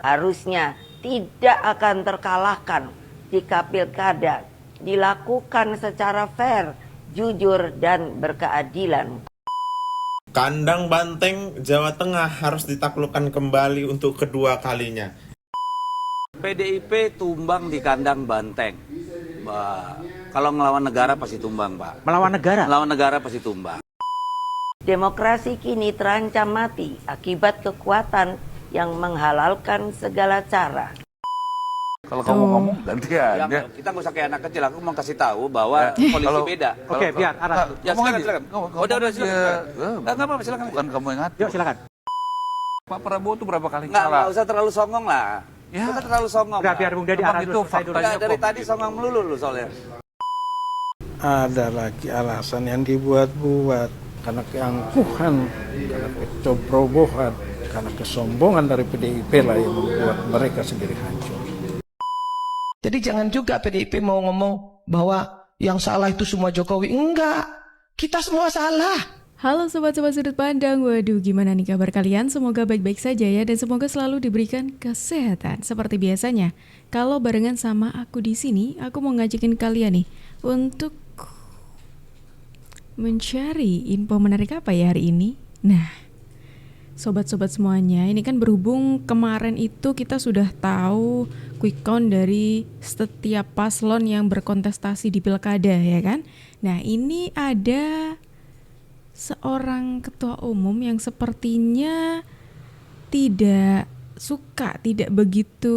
harusnya tidak akan terkalahkan jika pilkada dilakukan secara fair, jujur, dan berkeadilan. Kandang Banteng, Jawa Tengah harus ditaklukkan kembali untuk kedua kalinya. PDIP tumbang di kandang Banteng. Kalau ngelawan negara pasti tumbang, Pak. Melawan negara? Melawan negara pasti tumbang. Demokrasi kini terancam mati akibat kekuatan yang menghalalkan segala cara. Kalau kamu ngomong gantian. Ya, kita nggak usah kayak anak kecil. Aku mau kasih tahu bahwa polisi beda. Oke, biar Aras. Ya silakan. Udah silakan. Nggak apa-apa, silakan. Bukan kamu yang ngatur. Yuk silakan. Pak Prabowo tuh berapa kali Nggak salah? usah terlalu songong lah. Ya. Kita terlalu songong. Udah biar Bung Deddy Emang Aras itu dulu selesai dulu. faktanya. Dari tadi songong melulu lu soalnya. Ada lagi alasan yang dibuat-buat karena keangkuhan, karena kecobrobohan, karena kesombongan dari PDIP lah yang membuat mereka sendiri hancur. Jadi jangan juga PDIP mau ngomong bahwa yang salah itu semua Jokowi. Enggak, kita semua salah. Halo sobat-sobat sudut pandang, waduh gimana nih kabar kalian? Semoga baik-baik saja ya dan semoga selalu diberikan kesehatan. Seperti biasanya, kalau barengan sama aku di sini, aku mau ngajakin kalian nih untuk mencari info menarik apa ya hari ini. Nah, sobat-sobat semuanya, ini kan berhubung kemarin itu kita sudah tahu quick count dari setiap paslon yang berkontestasi di pilkada ya kan. Nah, ini ada seorang ketua umum yang sepertinya tidak suka, tidak begitu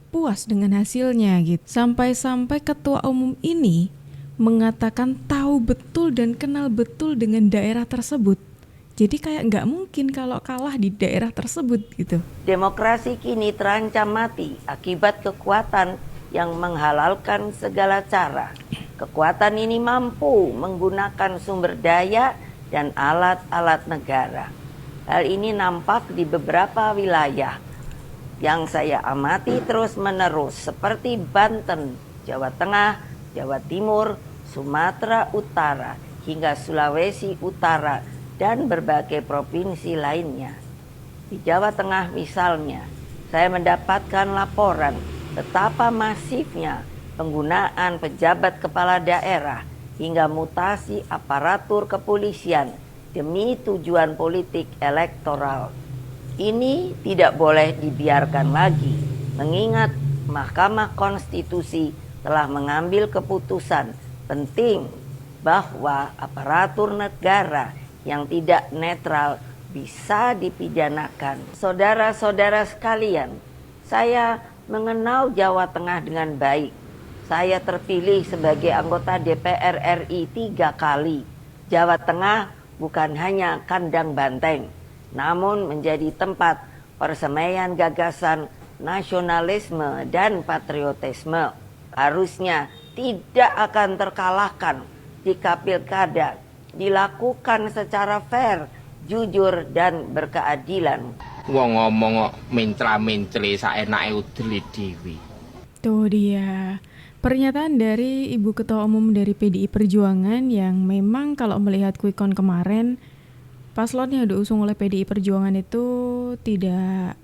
puas dengan hasilnya gitu. Sampai-sampai ketua umum ini mengatakan tahu betul dan kenal betul dengan daerah tersebut. Jadi kayak nggak mungkin kalau kalah di daerah tersebut gitu. Demokrasi kini terancam mati akibat kekuatan yang menghalalkan segala cara. Kekuatan ini mampu menggunakan sumber daya dan alat-alat negara. Hal ini nampak di beberapa wilayah yang saya amati terus-menerus seperti Banten, Jawa Tengah, Jawa Timur, Sumatera Utara, hingga Sulawesi Utara, dan berbagai provinsi lainnya. Di Jawa Tengah misalnya, saya mendapatkan laporan betapa masifnya penggunaan pejabat kepala daerah hingga mutasi aparatur kepolisian demi tujuan politik elektoral. Ini tidak boleh dibiarkan lagi, mengingat Mahkamah Konstitusi telah mengambil keputusan penting bahwa aparatur negara yang tidak netral bisa dipidanakan. Saudara-saudara sekalian, saya mengenal Jawa Tengah dengan baik. Saya terpilih sebagai anggota DPR RI 3 kali. Jawa Tengah bukan hanya kandang banteng, namun menjadi tempat persemaian gagasan nasionalisme dan patriotisme. Harusnya tidak akan terkalahkan jika pilkada dilakukan secara fair, jujur, dan berkeadilan. Wong ngomong kok mintra-mintri saenake udeli dhewe. Tuh dia pernyataan dari Ibu Ketua Umum dari PDI Perjuangan yang memang kalau melihat quick count kemarin paslon yang diusung oleh PDI Perjuangan itu tidak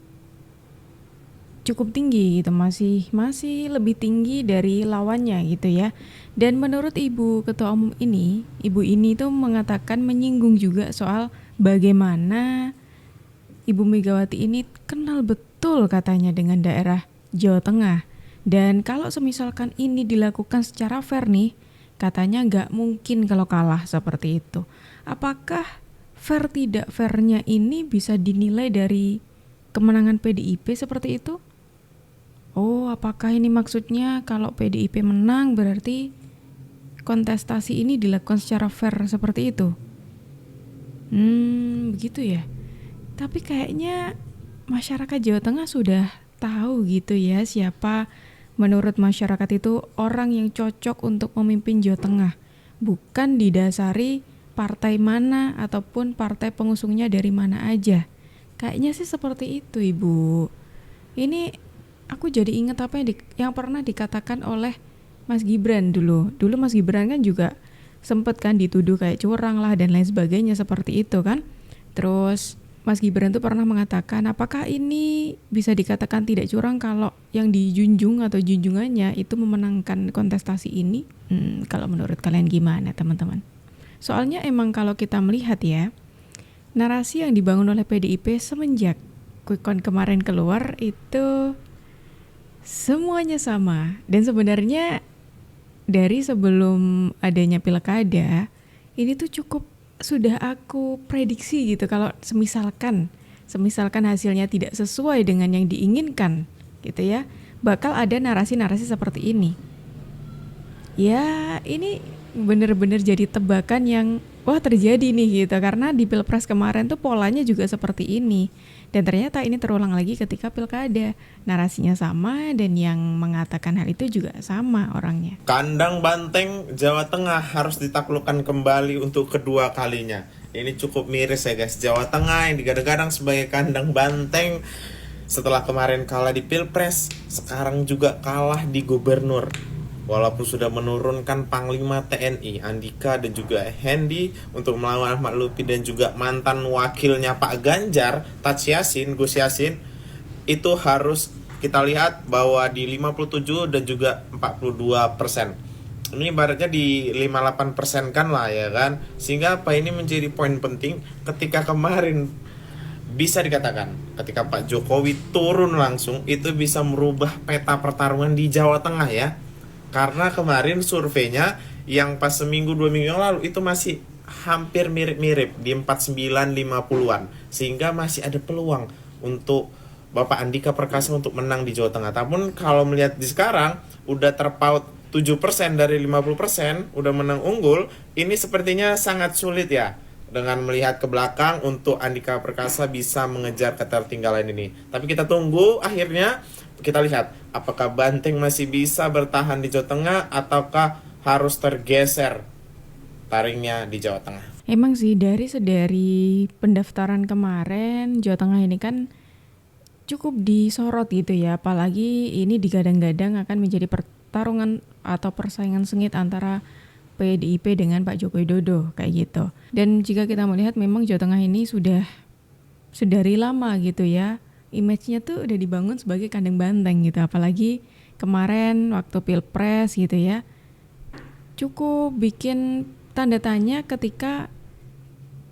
cukup tinggi gitu, masih lebih tinggi dari lawannya gitu ya. Dan menurut Ibu Ketua Umum ini, Ibu ini tuh mengatakan menyinggung juga soal bagaimana Ibu Megawati ini kenal betul katanya dengan daerah Jawa Tengah. Dan kalau semisalkan ini dilakukan secara fair nih, katanya nggak mungkin kalau kalah seperti itu. Apakah fair tidak fairnya ini bisa dinilai dari kemenangan PDIP seperti itu? Oh, apakah ini maksudnya kalau PDIP menang berarti kontestasi ini dilakukan secara fair seperti itu? Begitu ya. Tapi kayaknya masyarakat Jawa Tengah sudah tahu gitu ya siapa menurut masyarakat itu orang yang cocok untuk memimpin Jawa Tengah. Bukan didasari partai mana ataupun partai pengusungnya dari mana aja. Kayaknya sih seperti itu, Ibu. Ini aku jadi ingat apa yang pernah dikatakan oleh Mas Gibran dulu. Dulu Mas Gibran kan juga sempet kan dituduh kayak curang lah dan lain sebagainya seperti itu kan. Terus Mas Gibran tuh pernah mengatakan apakah ini ini bisa dikatakan tidak curang kalau yang dijunjung atau junjungannya itu memenangkan kontestasi ini? Kalau menurut kalian gimana teman-teman? Soalnya emang kalau kita melihat ya, narasi yang dibangun oleh PDIP semenjak quick count kemarin keluar itu semuanya sama. Dan sebenarnya dari sebelum adanya pilkada, ini tuh cukup sudah aku prediksi gitu kalau semisalkan hasilnya tidak sesuai dengan yang diinginkan gitu ya, bakal ada narasi-narasi seperti ini. Ya ini benar-benar jadi tebakan yang wah terjadi nih gitu, karena di Pilpres kemarin tuh polanya juga seperti ini. Dan ternyata ini terulang lagi ketika pilkada. Narasinya sama dan yang mengatakan hal itu juga sama orangnya. Kandang Banteng Jawa Tengah harus ditaklukkan kembali untuk kedua kalinya. Ini cukup miris ya guys. Jawa Tengah yang digadang-gadang sebagai kandang banteng setelah kemarin kalah di Pilpres, sekarang juga kalah di gubernur. Walaupun sudah menurunkan Panglima TNI Andika dan juga Hendy untuk melawan Ahmad Lutfi dan juga mantan wakilnya Pak Ganjar, Gus Yassin, itu harus kita lihat bahwa di 57 dan juga 42%. Ini ibaratnya di 58% kan lah ya kan. Sehingga apa ini menjadi poin penting ketika kemarin bisa dikatakan ketika Pak Jokowi turun langsung itu bisa merubah peta pertarungan di Jawa Tengah ya. Karena kemarin surveinya yang pas seminggu 2 minggu yang lalu itu masih hampir mirip-mirip di 49-50-an. Sehingga masih ada peluang untuk Bapak Andika Perkasa untuk menang di Jawa Tengah. Namun kalau melihat di sekarang udah terpaut 7% dari 50%, udah menang unggul, ini sepertinya sangat sulit ya. Dengan melihat ke belakang untuk Andika Perkasa bisa mengejar ketertinggalan ini. Tapi kita tunggu akhirnya kita lihat apakah Banteng masih bisa bertahan di Jawa Tengah ataukah harus tergeser taringnya di Jawa Tengah. Emang sih dari pendaftaran kemarin Jawa Tengah ini kan cukup disorot gitu ya, apalagi ini digadang-gadang akan menjadi pertarungan atau persaingan sengit antara PDIP dengan Pak Joko Widodo kayak gitu. Dan jika kita melihat memang Jawa Tengah ini sudah dari lama gitu ya, image-nya tuh udah dibangun sebagai kandang banteng gitu, apalagi kemarin waktu Pilpres gitu ya, cukup bikin tanda tanya ketika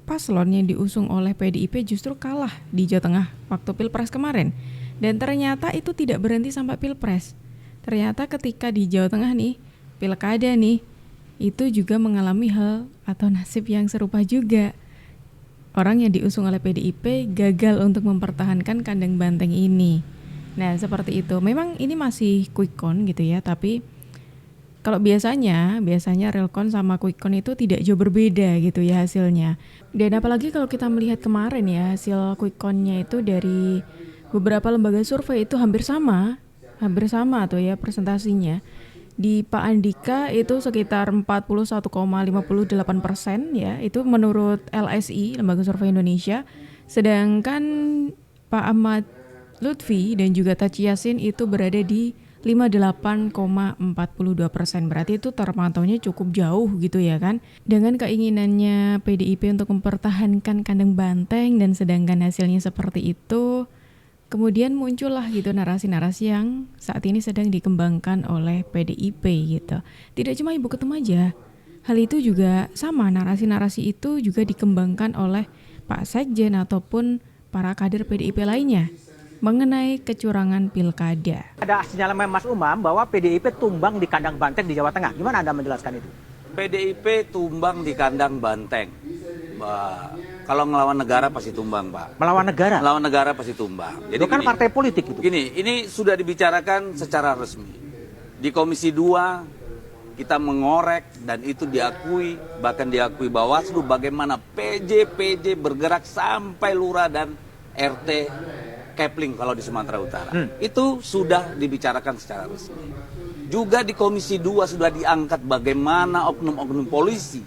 paslon yang diusung oleh PDIP justru kalah di Jawa Tengah waktu Pilpres kemarin. Dan ternyata itu tidak berhenti sampai Pilpres. Ternyata ketika di Jawa Tengah nih, pilkada nih, itu juga mengalami hal atau nasib yang serupa juga. Orang yang diusung oleh PDIP gagal untuk mempertahankan kandang banteng ini. Nah, seperti itu. Memang ini masih quick count gitu ya, tapi kalau biasanya real count sama quick count itu tidak jauh berbeda gitu ya hasilnya. Dan apalagi kalau kita melihat kemarin ya, hasil quick count-nya itu dari beberapa lembaga survei itu hampir sama tuh ya presentasinya. Di Pak Andika itu sekitar 41,58% ya, itu menurut LSI, Lembaga Survei Indonesia. Sedangkan Pak Ahmad Lutfi dan juga Taci Yassin itu berada di 58,42%. Berarti itu terpantaunya cukup jauh gitu ya kan. Dengan keinginannya PDIP untuk mempertahankan kandang banteng dan sedangkan hasilnya seperti itu, kemudian muncullah gitu narasi-narasi yang saat ini sedang dikembangkan oleh PDIP gitu. Tidak cuma Ibu Ketum aja, hal itu juga sama, narasi-narasi itu juga dikembangkan oleh Pak Sekjen ataupun para kader PDIP lainnya mengenai kecurangan pilkada. Ada sinyalemen Mas Umam bahwa PDIP tumbang di kandang banteng di Jawa Tengah. Gimana Anda menjelaskan itu? PDIP tumbang di kandang banteng. Kalau ngelawan negara pasti tumbang, Pak. Melawan negara? Melawan negara pasti tumbang. Jadi itu kan partai politik itu. Ini sudah dibicarakan secara resmi. Di Komisi 2 kita mengorek dan itu diakui, bahkan diakui Bawaslu bagaimana PJ bergerak sampai lurah dan RT Kepling kalau di Sumatera Utara. Itu sudah dibicarakan secara resmi. Juga di Komisi 2 sudah diangkat bagaimana oknum-oknum polisi,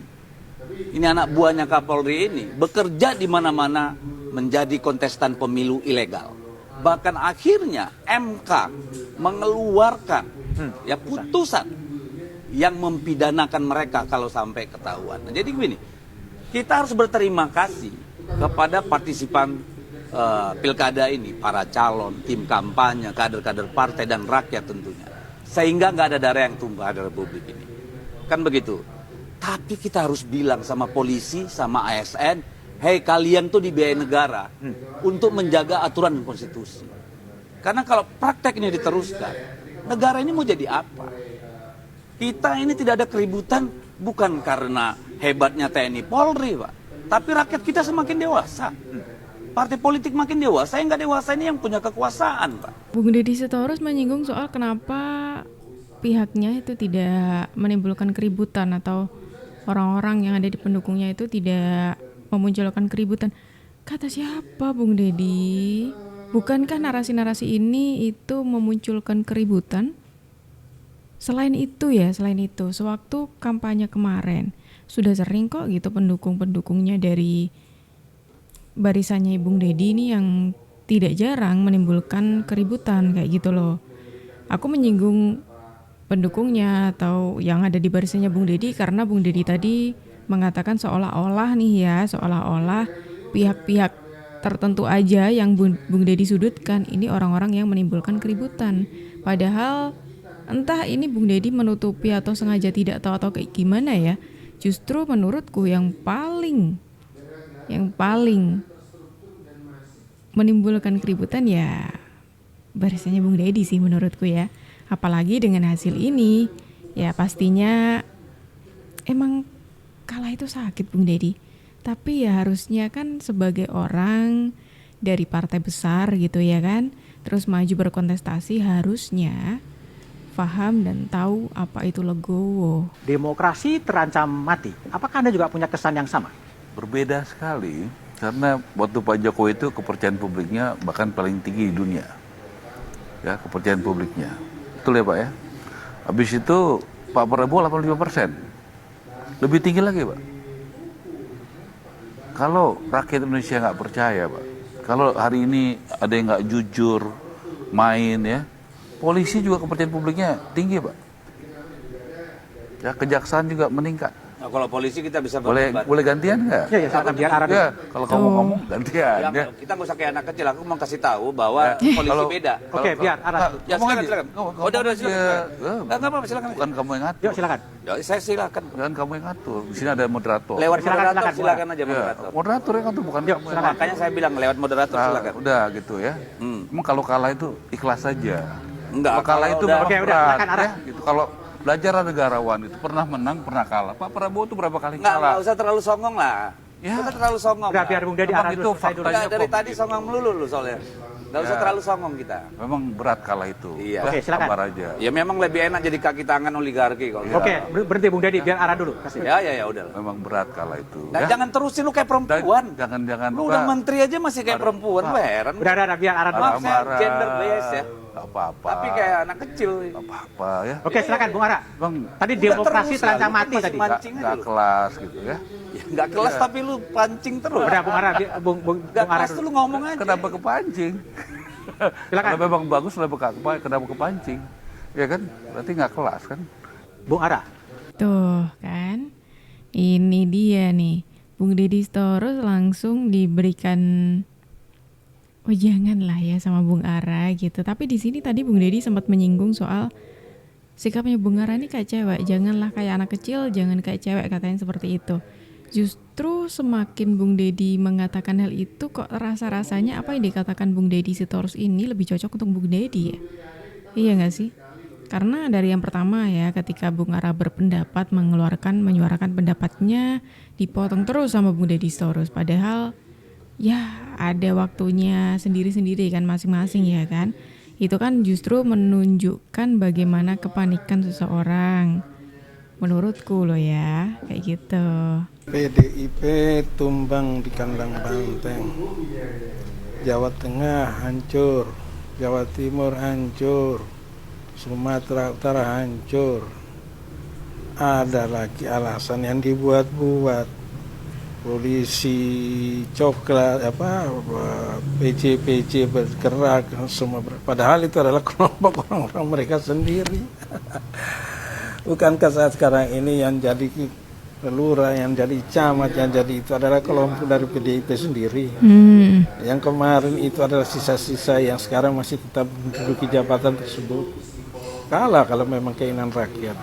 ini anak buahnya Kapolri ini, bekerja di mana-mana menjadi kontestan pemilu ilegal. Bahkan akhirnya MK mengeluarkan putusan yang mempidanakan mereka kalau sampai ketahuan. Nah, jadi begini, kita harus berterima kasih kepada partisipan pilkada ini, para calon, tim kampanye, kader-kader partai dan rakyat tentunya. Sehingga nggak ada darah yang tumpah di Republik ini. Kan begitu. Tapi kita harus bilang sama polisi, sama ASN, hei kalian tuh dibiayai negara untuk menjaga aturan dan konstitusi. Karena kalau praktek ini diteruskan, negara ini mau jadi apa? Kita ini tidak ada keributan bukan karena hebatnya TNI Polri, Pak. Tapi rakyat kita semakin dewasa. Partai politik makin dewasa, yang nggak dewasa ini yang punya kekuasaan, Pak. Bung Deddy Sitorus menyinggung soal kenapa pihaknya itu tidak menimbulkan keributan atau orang-orang yang ada di pendukungnya itu tidak memunculkan keributan. Kata siapa Bung Deddy? Bukankah narasi-narasi ini itu memunculkan keributan? Selain itu, sewaktu kampanye kemarin sudah sering kok gitu pendukung-pendukungnya dari barisannya Bung Deddy ini yang tidak jarang menimbulkan keributan kayak gitu loh. Aku menyinggung pendukungnya atau yang ada di barisannya Bung Deddy karena Bung Deddy tadi mengatakan seolah-olah pihak-pihak tertentu aja yang Bung Deddy sudutkan ini orang-orang yang menimbulkan keributan. Padahal entah ini Bung Deddy menutupi atau sengaja tidak tahu atau kayak gimana ya. Justru menurutku yang paling menimbulkan keributan ya barisannya Bung Deddy sih menurutku ya. Apalagi dengan hasil ini ya pastinya emang kalah itu sakit Bung Deddy. Tapi ya harusnya kan sebagai orang dari partai besar gitu ya kan, terus maju berkontestasi harusnya paham dan tahu apa itu legowo. Demokrasi terancam mati. Apakah Anda juga punya kesan yang sama? Berbeda sekali, karena waktu Pak Jokowi itu kepercayaan publiknya bahkan paling tinggi di dunia. Ya, kepercayaan publiknya. Betul ya Pak ya? Habis itu Pak Prabowo 85%. Lebih tinggi lagi Pak. Kalau rakyat Indonesia nggak percaya Pak, kalau hari ini ada yang nggak jujur, main ya, polisi juga kepercayaan publiknya tinggi Pak. Ya, kejaksaan juga meningkat. Nah, kalau polisi kita bisa Boleh gantian nggak? Ya, silakan biar arah. Ya, kalau kamu ngomong gantian. Ya, kita nggak usah kayak anak kecil. Aku mau kasih tahu bahwa polisi kalau- beda. Oke, biar arah. Ya Ngomong silakan, aja. silakan. Ngomong Udah aja. silakan. Ya, Nggak apa-apa, silakan. Bukan kamu yang ngatur. Yuk silakan. Ya, saya silakan. Bukan kamu yang ngatur. Di sini ada moderator. Lewat Silakan, moderator, silakan, silakan aja Ya, moderator. moderator yang ngatur bukan Yuk, kamu. silakan. Makanya saya bilang lewat moderator Nah, silakan. udah gitu ya. Emang kalau kalah itu ikhlas saja. Enggak, Kalau kalah kalau itu udah- memang Oke, udah, berat, silakan, arah. ya, gitu. Kalau belajar negarawan itu pernah menang, pernah kalah. Pak Prabowo itu berapa kali Nggak kalah? usah terlalu songong lah. Ya. Nggak usah terlalu songong. Udah lah. biar Bung Deddy Emang arah itu dulu. Selesai dulu. faktanya. Nggak, dari kok tadi begitu. songong melulu lu soalnya. Nggak usah Ya. terlalu songong kita. Memang berat kalah itu. Iya. Ya, Oke, silakan. sabar aja. Ya memang lebih enak jadi kaki tangan oligarki kalau. Oke, berhenti Bung Deddy biar arah dulu. Kasih. Ya udah. Memang berat kalah itu. Nah, ya. jangan terusin lu kayak perempuan. Jangan. Lu udah menteri aja masih kayak perempuan, Pak. lu heran. Udah, biar arah dulu. Maaf, saya gender bias ya. Gak apa-apa. Tapi kayak anak kecil. Gak apa-apa ya. Oke, silakan Bung Ara. Bang, Tadi Udah demokrasi terus terancam lah, lu mati masih tadi. mancing aja gak lu. kelas gitu ya. Ya, nggak kelas tapi lu pancing terus. Udah Bung Ara, Bung Nggak Ara kelas tuh dulu. lu ngomong aja. Kenapa kepancing? Silakan. Kalau memang bagus kenapa kepancing? Ya kan? Berarti nggak kelas kan? Bung Ara. Tuh kan, ini dia nih, Bung Deddy Sitorus langsung diberikan janganlah ya sama Bung Ara gitu. Tapi di sini tadi Bung Deddy sempat menyinggung soal sikapnya Bung Ara ini kayak cewek, janganlah kayak anak kecil, jangan kayak cewek, katanya seperti itu. Justru semakin Bung Deddy mengatakan hal itu, kok rasa-rasanya apa yang dikatakan Bung Deddy Sitorus ini lebih cocok untuk Bung Deddy ya? Iya gak sih? Karena dari yang pertama ya, ketika Bung Ara berpendapat, menyuarakan pendapatnya, dipotong terus sama Bung Deddy Sitorus. Padahal ya ada waktunya sendiri-sendiri kan masing-masing ya kan. Itu kan justru menunjukkan bagaimana kepanikan seseorang. Menurutku loh ya, kayak gitu. PDIP tumbang di kandang banteng. Jawa Tengah hancur, Jawa Timur hancur, Sumatera Utara hancur. Ada lagi alasan yang dibuat-buat. Polisi coklat PJ bergerak semua padahal itu adalah kelompok orang-orang mereka sendiri. Bukankah saat sekarang ini yang jadi lurah, yang jadi camat, yang jadi itu adalah kelompok dari PDIP sendiri. Yang kemarin itu adalah sisa-sisa yang sekarang masih tetap menduduki jabatan tersebut. Kalah kalau memang keinginan rakyat.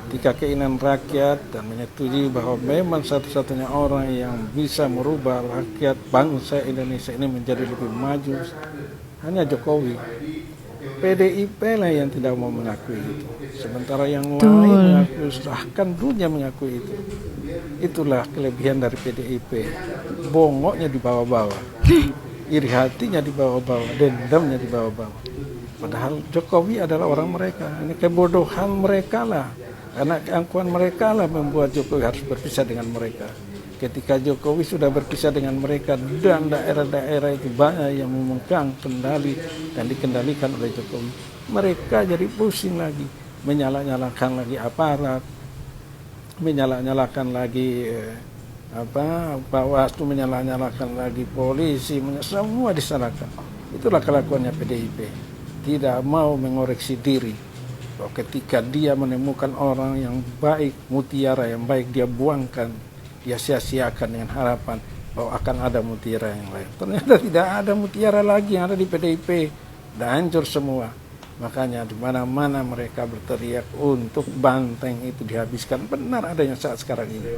Ketika keinginan rakyat dan menyetujui bahwa memang satu-satunya orang yang bisa merubah rakyat bangsa Indonesia ini menjadi lebih maju hanya Jokowi. PDIP lah yang tidak mau mengakui itu. Sementara yang lain mengakui, bahkan dunia mengakui itu. Itulah kelebihan dari PDIP. Bongoknya di bawah-bawah, iri hatinya di bawah-bawah, dendamnya di bawah-bawah. Padahal Jokowi adalah orang mereka. Ini kebodohan mereka lah. Karena keangkuhan mereka lah membuat Jokowi harus berpisah dengan mereka. Ketika Jokowi sudah berpisah dengan mereka dan daerah-daerah itu banyak yang memegang kendali dan dikendalikan oleh Jokowi, mereka jadi pusing lagi, menyala-nyalakan lagi aparat, menyala-nyalakan lagi Bawaslu, menyala-nyalakan lagi polisi, semua disalahkan. Itulah kelakuannya PDIP, tidak mau mengoreksi diri. Bahwa ketika dia menemukan orang yang baik, mutiara yang baik, dia buangkan, dia sia-siakan dengan harapan bahwa akan ada mutiara yang lain. Ternyata tidak ada mutiara lagi yang ada di PDIP. Sudah hancur semua. Makanya di mana-mana mereka berteriak untuk Banteng itu dihabiskan. Benar adanya saat sekarang ini.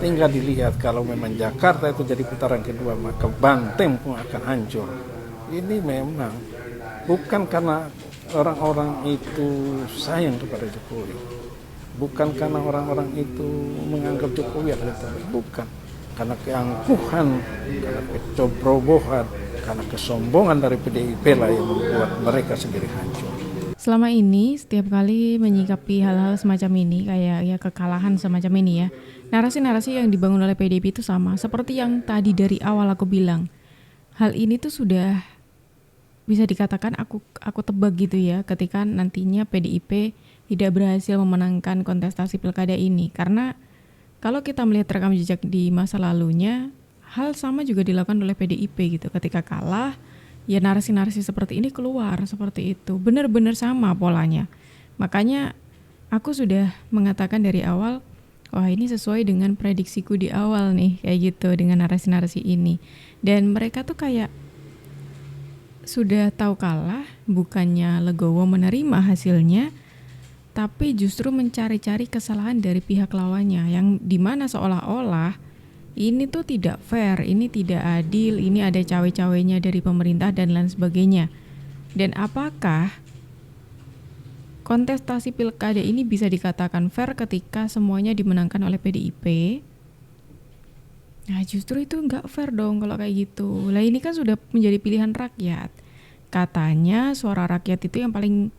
Tinggal dilihat kalau memang Jakarta itu jadi putaran kedua, maka Banteng pun akan hancur. Ini memang bukan karena orang-orang itu sayang kepada Jokowi. Bukan karena orang-orang itu menganggap Jokowi adalah terbaik, bukan. Karena keangkuhan, karena kecobrobohan, karena kesombongan dari PDIP lah yang membuat mereka sendiri hancur. Selama ini setiap kali menyikapi hal-hal semacam ini, kayak ya kekalahan semacam ini ya, narasi-narasi yang dibangun oleh PDIP itu sama. Seperti yang tadi dari awal aku bilang, hal ini tuh sudah bisa dikatakan aku tebak gitu ya, ketika nantinya PDIP tidak berhasil memenangkan kontestasi pilkada ini. Karena kalau kita melihat rekam jejak di masa lalunya, hal sama juga dilakukan oleh PDIP gitu. Ketika kalah, ya narasi-narasi seperti ini keluar seperti itu. Benar-benar sama polanya. Makanya aku sudah mengatakan dari awal, wah ini sesuai dengan prediksiku di awal nih, kayak gitu, dengan narasi-narasi ini. Dan mereka tuh kayak sudah tahu kalah, bukannya legowo menerima hasilnya, tapi justru mencari-cari kesalahan dari pihak lawannya, yang dimana seolah-olah ini tuh tidak fair, ini tidak adil, ini ada cawe-cawenya dari pemerintah dan lain sebagainya. Dan apakah kontestasi pilkada ini bisa dikatakan fair ketika semuanya dimenangkan oleh PDIP? Nah justru itu nggak fair dong kalau kayak gitu. Lah ini kan sudah menjadi pilihan rakyat. Katanya suara rakyat itu yang paling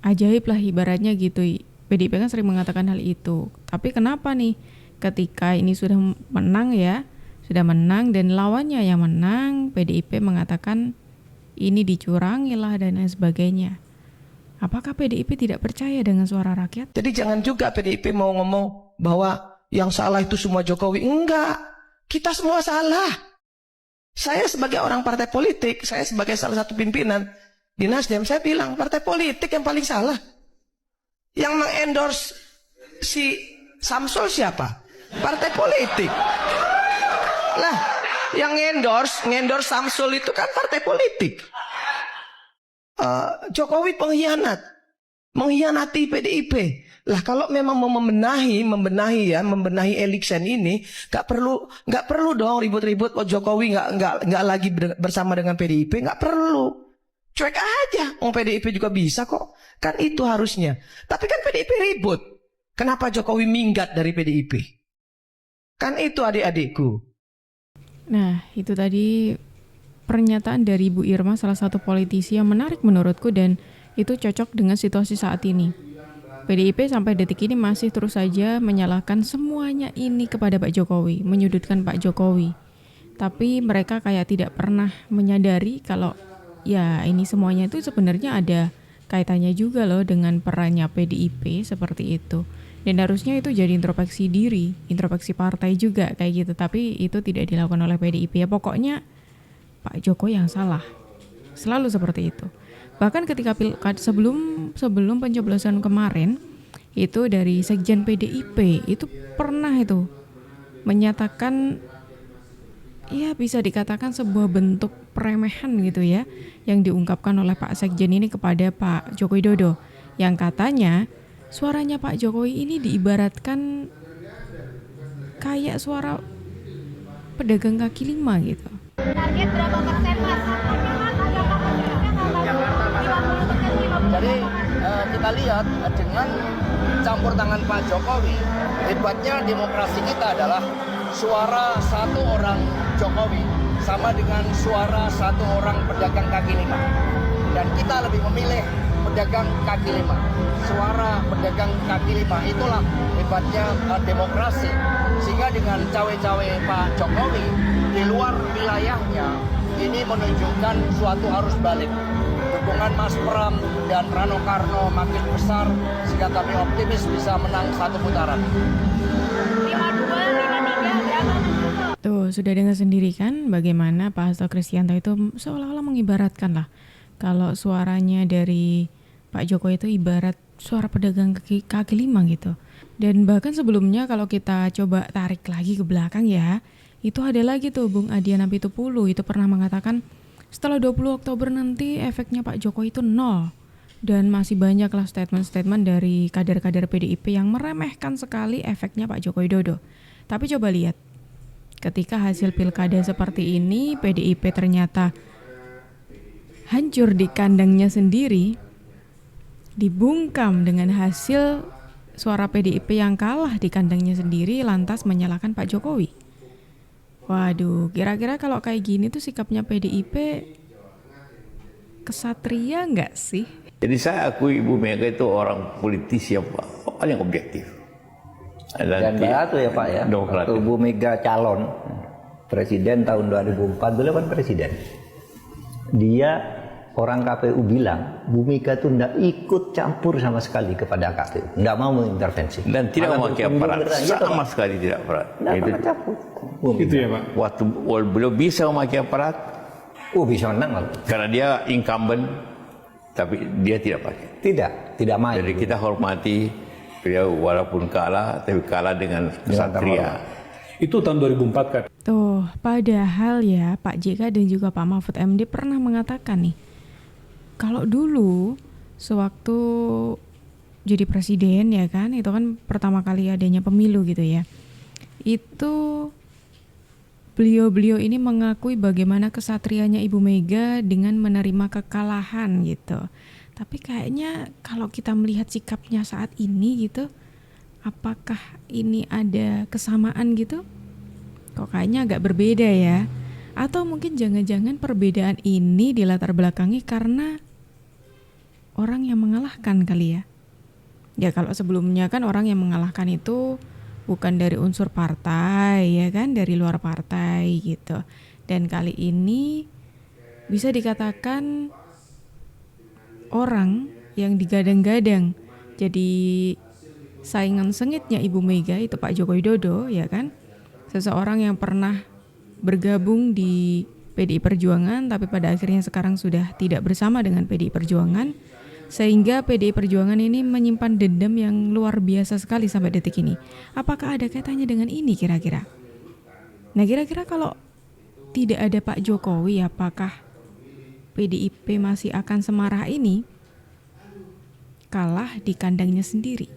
ajaib lah ibaratnya gitu. PDIP kan sering mengatakan hal itu. Tapi kenapa nih ketika ini sudah menang ya, sudah menang dan lawannya yang menang, PDIP mengatakan ini dicurangi lah dan lain sebagainya. Apakah PDIP tidak percaya dengan suara rakyat? Jadi jangan juga PDIP mau ngomong bahwa yang salah itu semua Jokowi. Enggak, kita semua salah. Saya sebagai orang partai politik, saya sebagai salah satu pimpinan di Nasdem, saya bilang partai politik yang paling salah. Yang mengendorse si Samsul siapa? Partai politik. Lah, yang ngendorse Samsul itu kan partai politik. Jokowi pengkhianat, mengkhianati PDIP. Lah kalau memang mau membenahi Elixen ini, nggak perlu dong ribut-ribut. Oh Jokowi nggak lagi bersama dengan PDIP, nggak perlu. Cuek aja, PDIP juga bisa kok. Kan itu harusnya. Tapi kan PDIP ribut. Kenapa Jokowi minggat dari PDIP? Kan itu adik-adikku. Nah, itu tadi pernyataan dari Bu Irma, salah satu politisi yang menarik menurutku dan itu cocok dengan situasi saat ini. PDIP sampai detik ini masih terus saja menyalahkan semuanya ini kepada Pak Jokowi, menyudutkan Pak Jokowi. Tapi mereka kayak tidak pernah menyadari kalau ya ini semuanya itu sebenarnya ada kaitannya juga loh dengan perannya PDIP seperti itu. Dan harusnya itu jadi introspeksi diri, introspeksi partai juga kayak gitu. Tapi itu tidak dilakukan oleh PDIP. Ya pokoknya Pak Jokowi yang salah. Selalu seperti itu. Bahkan ketika sebelum pencoblosan kemarin, itu dari Sekjen PDIP itu pernah itu menyatakan, ya bisa dikatakan sebuah bentuk peremehan gitu ya, yang diungkapkan oleh Pak Sekjen ini kepada Pak Joko Widodo, yang katanya suaranya Pak Jokowi ini diibaratkan kayak suara pedagang kaki lima gitu. Target berapa persen, Mas? Jadi kita lihat dengan campur tangan Pak Jokowi, hebatnya demokrasi kita adalah suara satu orang Jokowi sama dengan suara satu orang pedagang kaki lima. Dan kita lebih memilih pedagang kaki lima. Suara pedagang kaki lima itulah hebatnya demokrasi. Sehingga dengan cawe-cawe Pak Jokowi di luar wilayahnya ini menunjukkan suatu arus balik. Dukungan Mas Pram dan Rano Karno makin besar sehingga kami optimis bisa menang satu putaran. 52, 53, berapa? Tuh, sudah dengar sendiri kan bagaimana Pak Hasto Kristianto itu seolah-olah mengibaratkan lah kalau suaranya dari Pak Jokowi itu ibarat suara pedagang kaki lima gitu. Dan bahkan sebelumnya kalau kita coba tarik lagi ke belakang ya, itu ada lagi tuh Bung Adian Apitupulu itu pernah mengatakan setelah 20 Oktober nanti efeknya Pak Jokowi itu nol. Dan masih banyak lah statement-statement dari kader-kader PDIP yang meremehkan sekali efeknya Pak Joko Widodo. Tapi coba lihat, ketika hasil pilkada seperti ini, PDIP ternyata hancur di kandangnya sendiri, dibungkam dengan hasil suara PDIP yang kalah di kandangnya sendiri, lantas menyalahkan Pak Jokowi. Waduh, kira-kira kalau kayak gini tuh sikapnya PDIP kesatria nggak sih? Jadi saya akui Ibu Mega itu orang politisi yang paling objektif. Dan itu ya Pak ya, waktu Bu Mega calon presiden tahun 2004, beliau kan presiden. Dia orang KPU bilang Bu Mega itu tidak ikut campur sama sekali kepada KPU, tidak mau mengintervensi. Dan tidak memakai aparat, sama sekali tidak aparat. Tidak campur. Itu ya Pak. Waktu beliau bisa memakai aparat, bisa menang. Karena dia incumbent, tapi dia tidak pakai. Tidak main. Jadi kita hormati beliau walaupun kalah, tapi kalah dengan kesatria. Itu tahun 2004 kan. Tuh, padahal ya Pak JK dan juga Pak Mahfud MD pernah mengatakan nih, kalau dulu sewaktu jadi presiden ya kan, itu kan pertama kali adanya pemilu gitu ya, itu beliau-beliau ini mengakui bagaimana kesatrianya Ibu Mega dengan menerima kekalahan gitu. Tapi kayaknya kalau kita melihat sikapnya saat ini gitu, apakah ini ada kesamaan gitu? Kok kayaknya agak berbeda ya? Atau mungkin jangan-jangan perbedaan ini dilatar belakangi karena orang yang mengalahkan kali ya? Ya kalau sebelumnya kan orang yang mengalahkan itu bukan dari unsur partai ya kan, dari luar partai gitu. Dan kali ini bisa dikatakan orang yang digadang-gadang jadi saingan sengitnya Ibu Mega itu Pak Joko Widodo ya kan. Seseorang yang pernah bergabung di PDI Perjuangan tapi pada akhirnya sekarang sudah tidak bersama dengan PDI Perjuangan. Sehingga PDI Perjuangan ini menyimpan dendam yang luar biasa sekali sampai detik ini. Apakah ada kaitannya dengan ini kira-kira? Nah kira-kira kalau tidak ada Pak Jokowi, apakah PDIP masih akan semarah ini kalah di kandangnya sendiri?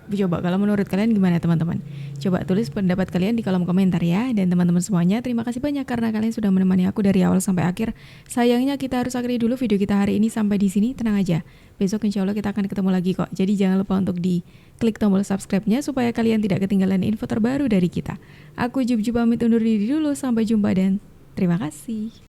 Coba kalau menurut kalian gimana teman-teman? Coba tulis pendapat kalian di kolom komentar ya. Dan teman-teman semuanya, terima kasih banyak karena kalian sudah menemani aku dari awal sampai akhir. Sayangnya kita harus akhiri dulu video kita hari ini sampai di sini. Tenang aja, besok insya Allah kita akan ketemu lagi kok. Jadi jangan lupa untuk diklik tombol subscribe-nya supaya kalian tidak ketinggalan info terbaru dari kita. Aku Jub pamit undur diri dulu, sampai jumpa dan terima kasih.